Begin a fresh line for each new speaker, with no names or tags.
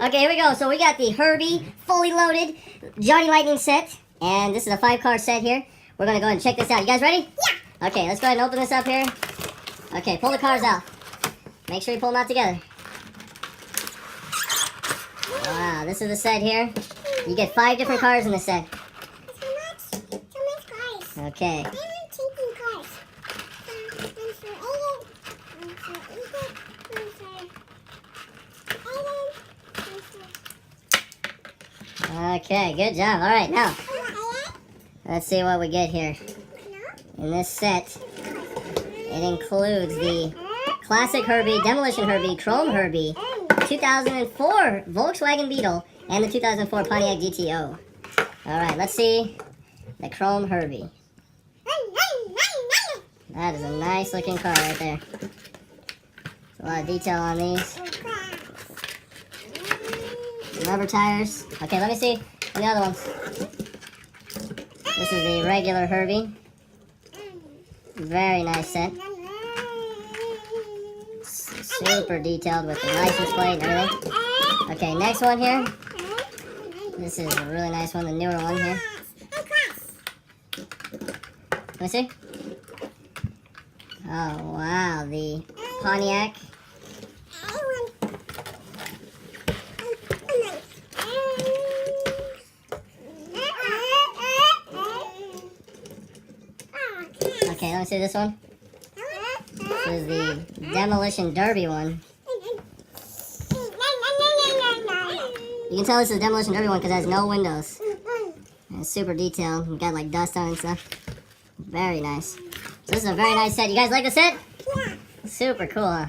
Okay, here we go. So we got the Herbie Fully Loaded Johnny Lightning set. And this is a 5-card set here. We're going to go ahead and check this out. You guys ready? Yeah. Okay, let's go ahead and open this up here. Okay, pull the cards out. Make sure you pull them out together. Wow, this is the set here. You get 5 different cards in the set.
So much cards.
Okay.
I want taking cards. One for Aden, one for Ethan, one for Aden, one for...
Okay, good job. All right, now, let's see what we get here. In this set, it includes the Classic Herbie, Demolition Herbie, Chrome Herbie, 2004 Volkswagen Beetle, and the 2004 Pontiac GTO. All right, let's see the Chrome Herbie. That is a nice looking car right there. A lot of detail on these. Rubber tires. Okay, let me see the other ones. This is the regular Herbie. Very nice set. Super detailed with the license plate and everything. Okay, next one here. This is a really nice one, the newer one here. Let me see. Oh, wow, the Pontiac. Okay, let me see this one. This is the Demolition Derby one. You can tell this is a Demolition Derby one because it has no windows. And it's super detailed. You got like dust on it and stuff. Very nice. So this is a very nice set. You guys like the set?
Yeah.
Super cool, huh?